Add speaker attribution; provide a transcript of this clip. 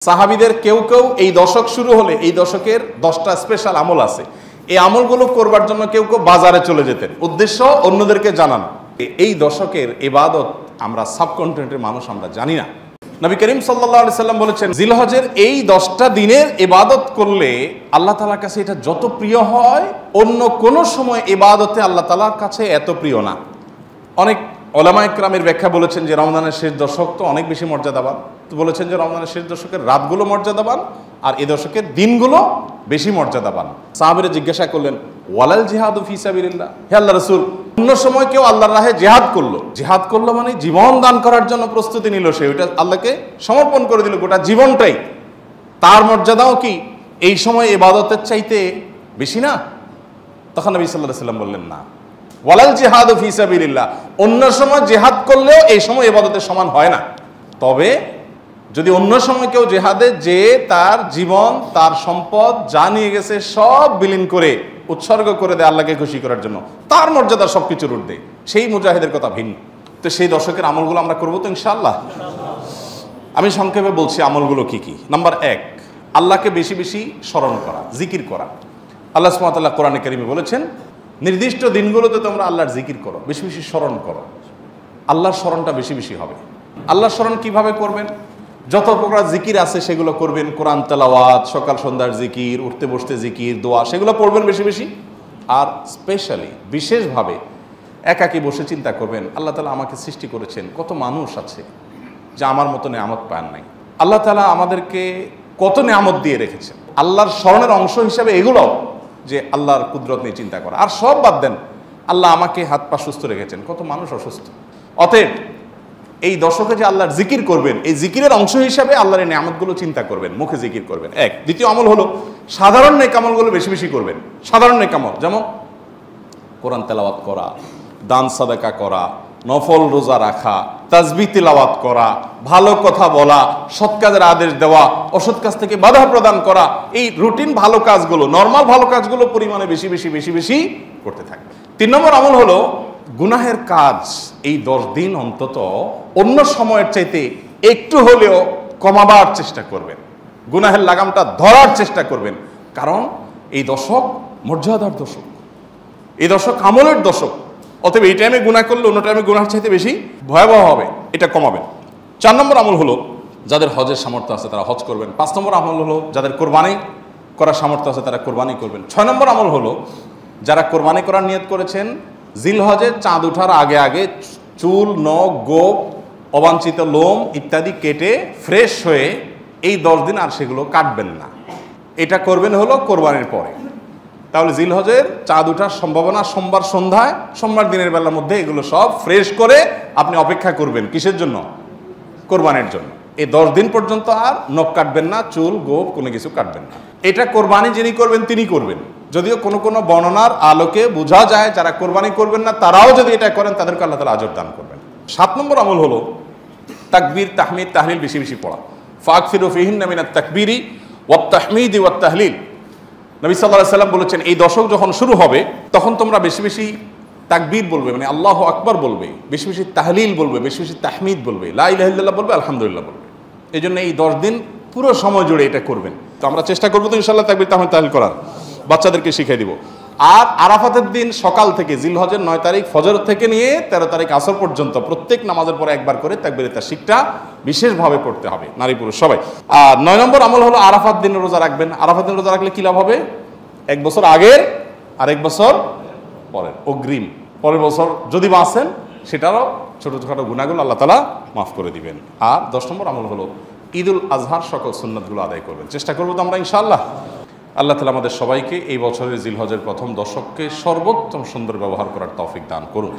Speaker 1: সাহাবীদের কেউ কেউ এই দশক শুরু হলে এই দশকের 10টা স্পেশাল আমল আছে, এই আমলগুলো করবার জন্য কেউ কেউ বাজারে চলে যেতেন, উদ্দেশ্য অন্যদেরকে জানানো। এই দশকের ইবাদত আমরা সাবকন্টিনেন্টের মানুষ আমরা জানি না। নবী করিম সাল্লাল্লাহু আলাইহি সাল্লাম বলেছেন, জিলহজের এই 10টা দিনের ইবাদত করলে আল্লাহ তাআলার কাছে এটা যত প্রিয় হয়, অন্য কোনো সময় ইবাদতে আল্লাহ তাআলার কাছে এত প্রিয় না। অনেক ওলামা ইকরামের ব্যাখ্যা বলেছেন যে রমজানের শেষ দশক তো অনেক বেশি মর্যাদাবান, তো বলেছেন যে রমজানের শেষ দশকের রাতগুলো মর্যাদাবান আর এ দশকের দিনগুলো বেশি মর্যাদাবান। সাহাবীরা জিজ্ঞাসা করলেন, ওয়ালাল জিহাদু ফি সাবিলিল্লাহ, হে আল্লাহ রাসূল, অন্য সময় কেউ আল্লাহর রাহে জিহাদ করলো মানে জীবন দান করার জন্য প্রস্তুতি নিল, সে ওইটা আল্লাহকে সমর্পণ করে দিল গোটা জীবনটাই, তার মর্যাদাও কি এই সময় ইবাদতের চাইতে বেশি না? তখন নবী সাল্লাল্লাহু আলাইহি ওয়াসাল্লাম বললেন, না, ওয়ালাল জিহাদু ফি সাবিলিল্লাহ, অন্য সময় জিহাদ করলেও এই সময় ইবাদতের সমান হয় না। তবে যদি অন্য সময় কেউ জিহাদে যে তার জীবন তার সম্পদ যা নিয়ে গেছে সব বিলীন করে উৎসর্গ করে দেয় আল্লাহকে খুশি করার জন্য, তার মর্যাদা সবকিছুর ঊর্ধ্বে, সেই মুজাহিদের কথা ভিন্ন। তো সেই দশকের আমলগুলো আমরা করবো তো ইনশাআল্লাহ। আমি সংক্ষেপে বলছি আমলগুলো কি কি। নাম্বার 1, আল্লাহকে বেশি বেশি স্মরণ করা, জিকির করা। আল্লাহ সুবহানাহু ওয়া তাআলা কোরআনে কারিমে বলেছেন, নির্দিষ্ট দিনগুলোতে তোমরা আল্লাহর জিকির করো, বেশি বেশি স্মরণ করো। আল্লাহর স্মরণটা বেশি বেশি হবে। আল্লাহর স্মরণ কিভাবে করবেন? যত প্রকার জিকির আছে সেগুলো করবেন, কোরআন তেলাওয়াত, সকাল সন্ধ্যার জিকির, উঠতে বসতে জিকির, দোয়া, সেগুলো পড়বেন বেশি বেশি। আর স্পেশালি বিশেষভাবে একাকী বসে চিন্তা করবেন, আল্লাহ তাআলা আমাকে সৃষ্টি করেছেন, কত মানুষ আছে যা আমার মতো নেয়ামত পান নাই, আল্লাহ তাআলা আমাদেরকে কত নেয়ামত দিয়ে রেখেছেন। আল্লাহর স্মরণের অংশ হিসাবে এগুলোও যে আল্লাহর কুদরত নিয়ে চিন্তা করা। আর সব বাদ দেন, আল্লাহ আমাকে হাত পা সুস্থ রেখেছেন, কত মানুষ অসুস্থ। অতএব এই দশকে যে আল্লাহর জিকির করবেন, এই জিকিরের অংশ হিসাবে আল্লাহর এই নিয়ামতগুলো চিন্তা করবেন, মুখে জিকির করবেন। 1, দ্বিতীয় আমল হলো সাধারণ নেক আমলগুলো বেশি বেশি করবেন। সাধারণ নেক আমল যেমন কোরআন তেলাওয়াত করা, দান সাদাকা করা, নফল রোজা রাখা, তাসবিহ তিলাওয়াত করা, ভালো কথা বলা, সৎ কাজের আদেশ দেওয়া, অসৎ কাজ থেকে বাধা প্রদান করা, এই রুটিন ভালো কাজগুলো, নর্মাল ভালো কাজগুলো পরিমাণে বেশি বেশি বেশি বেশি করতে থাকবে। 3 নম্বর আমল হলো গুনাহের কাজ এই 10 দিন অন্তত অন্য সময়ের চাইতে একটু হলেও কমাবার চেষ্টা করবেন, গুনাহের লাগামটা ধরার চেষ্টা করবেন। কারণ এই দশক মর্যাদার দশক, এই দশক আমলের দশক। অতএব এই টাইমে গুনাহ করলে অন্য টাইমে গুনাহের চাইতে বেশি ভয়াবহ হবে, এটা কমাবেন। 4 নম্বর আমল হলো যাদের হজের সামর্থ্য আছে তারা হজ করবেন। 5 নম্বর আমল হলো যাদের কোরবানি করার সামর্থ্য আছে তারা কোরবানি করবেন। 6 নম্বর আমল হলো যারা কোরবানি করার নিয়ত করেছেন, জিলহজের চাঁদ ওঠার আগে আগে চুল, নখ, গোপ, অবাঞ্ছিত লোম ইত্যাদি কেটে ফ্রেশ হয়ে এই 10 দিন আর সেগুলো কাটবেন না। এটা করবেন হলো কোরবানির পরে। তাহলে জিলহজের চাঁদ ওঠার সম্ভাবনা সোমবার সন্ধ্যায়, সোমবার দিনের বেলার মধ্যে এগুলো সব ফ্রেশ করে আপনি অপেক্ষা করবেন কিসের জন্য? কোরবানির জন্য। এই 10 দিন পর্যন্ত আর নখ কাটবেন না, চুল, গোপ কোনো কিছু কাটবেন না। এটা কোরবানি যিনি করবেন তিনি করবেন। যদিও কোনো কোনো বর্ণনার আলোকে বোঝা যায় যারা কোরবানি করবেন না তারাও যদি এটা করেন তাদেরকে আল্লাহ তাআলা আজর দান করবেন। 7 নম্বর আমল হলো তাকবীর, তাহমিদ, তাহলিল বেশি বেশি পড়া। ফাকফিরু ফিহিন্না মিনাত তাকবীরি ওয়াত তাহমিদি ওয়াত তাহলিল। নবী সাল্লাল্লাহু আলাইহি সাল্লাম বলেছেন, এই দশক যখন শুরু হবে তখন তোমরা বেশি বেশি তাকবীর বলবে, মানে আল্লাহু আকবার বলবে, বেশি বেশি তাহলিল বলবে, বেশি বেশি তাহমিদ বলবে, লা ইলাহা ইল্লাল্লাহ বলবে, আলহামদুলিল্লাহ বলবে। এই জন্য এই 10 দিন পুরো সময় জুড়ে এটা করবেন। তো আমরা চেষ্টা করবো তো ইনশাআল্লাহ তাকবীর, তাহমিদ, তাহলিল করার, বাচ্চাদেরকে শিখিয়ে দিব। আর আরাফাতের দিন সকাল থেকে জিলহজের 9 তারিখ ফজর থেকে নিয়ে 13 তারিখ আসর পর্যন্ত প্রত্যেক নামাজের পরে একবার করে তাকবীরে তাশরিকটা বিশেষভাবে পড়তে হবে, নারী পুরুষ সবাই। আর 9 নম্বর আমল হলো আরাফাত দিন রোজা রাখবেন। আরাফাত দিন রোজা রাখলে কি লাভ হবে? 1 বছর আগের আর 1 বছর পরের অগ্রিম, পরের বছর যদি বাঁচেন সেটারও ছোটোখাটো গুনাহগুলো আল্লাহ তাআলা মাফ করে দিবেন। আর 10 নম্বর আমল হলো ঈদুল আজহার সকল সুন্নাতগুলো আদায় করবেন। চেষ্টা করবো তো আমরা ইনশাআল্লাহ। আল্লাহ তাআলা আমাদের সবাইকে এই বছরের জিলহজের প্রথম দশককে সর্বোত্তম সুন্দর ব্যবহার করার তৌফিক দান করুন।